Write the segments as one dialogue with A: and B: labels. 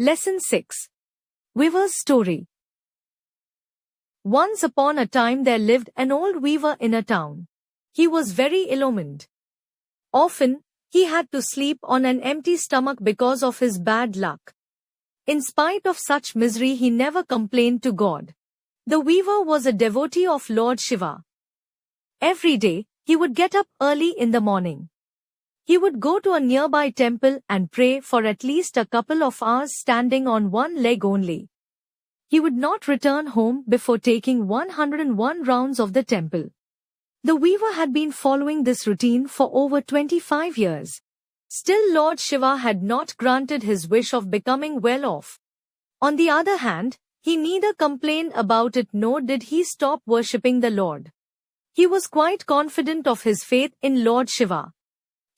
A: Lesson 6. Weaver's Story. Once upon a time there lived an old weaver in a town. He was very ill-omened. Often, he had to sleep on an empty stomach because of his bad luck. In spite of such misery, he never complained to God. The weaver was a devotee of Lord Shiva. Every day, he would get up early in the morning. He would go to a nearby temple and pray for at least a couple of hours standing on one leg only. He would not return home before taking 101 rounds of the temple. The weaver had been following this routine for over 25 years. Still, Lord Shiva had not granted his wish of becoming well off. On the other hand, he neither complained about it nor did he stop worshipping the Lord. He was quite confident of his faith in Lord Shiva.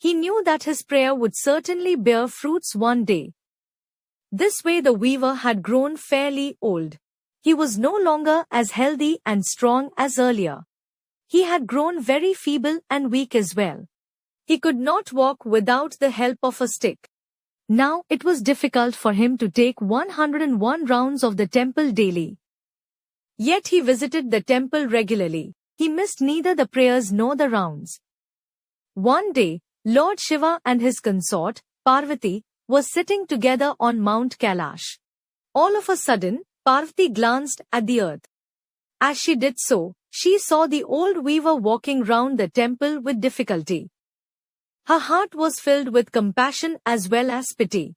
A: He knew that his prayer would certainly bear fruits one day. This way the weaver had grown fairly old. He was no longer as healthy and strong as earlier. He had grown very feeble and weak as well. He could not walk without the help of a stick. Now it was difficult for him to take 101 rounds of the temple daily. Yet he visited the temple regularly. He missed neither the prayers nor the rounds. One day, Lord Shiva and his consort, Parvati, were sitting together on Mount Kailash. All of a sudden, Parvati glanced at the earth. As she did so, she saw the old weaver walking round the temple with difficulty. Her heart was filled with compassion as well as pity.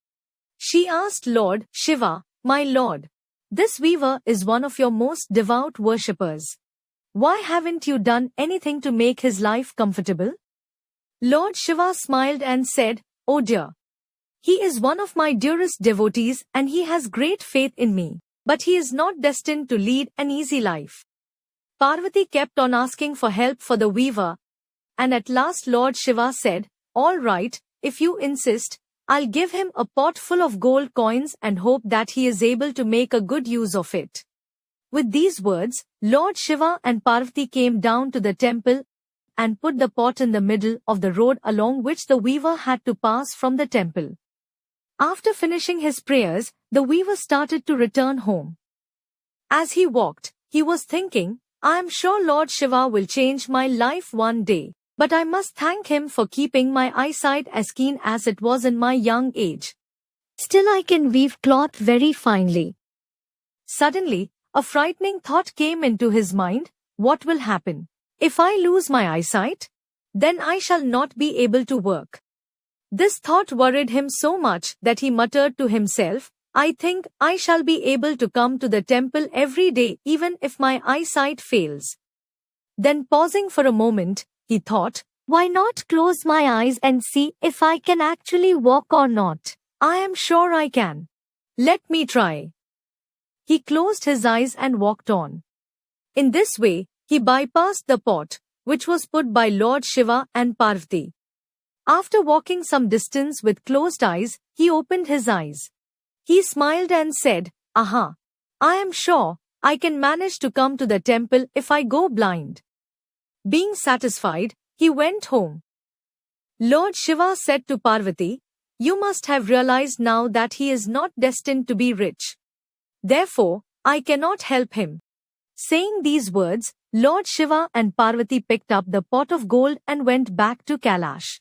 A: She asked Lord Shiva, "My Lord, this weaver is one of your most devout worshippers. Why haven't you done anything to make his life comfortable?" Lord Shiva smiled and said, "Oh dear. He is one of my dearest devotees and he has great faith in me, but he is not destined to lead an easy life." Parvati kept on asking for help for the weaver, and at last Lord Shiva said, "All right, if you insist, I'll give him a pot full of gold coins and hope that he is able to make a good use of it." With these words, Lord Shiva and Parvati came down to the temple and put the pot in the middle of the road along which the weaver had to pass from the temple. After finishing his prayers, the weaver started to return home. As he walked, he was thinking, "I am sure Lord Shiva will change my life one day, but I must thank him for keeping my eyesight as keen as it was in my young age. Still I can weave cloth very finely." Suddenly, a frightening thought came into his mind. What will happen if I lose my eyesight? Then I shall not be able to work. This thought worried him so much that he muttered to himself, "I think I shall be able to come to the temple every day even if my eyesight fails." Then pausing for a moment, he thought, "Why not close my eyes and see if I can actually walk or not? I am sure I can. Let me try." He closed his eyes and walked on. In this way, he bypassed the pot, which was put by Lord Shiva and Parvati. After walking some distance with closed eyes, he opened his eyes. He smiled and said, "Aha! I am sure I can manage to come to the temple if I go blind." Being satisfied, he went home. Lord Shiva said to Parvati, "You must have realized now that he is not destined to be rich. Therefore, I cannot help him." Saying these words, Lord Shiva and Parvati picked up the pot of gold and went back to Kailash.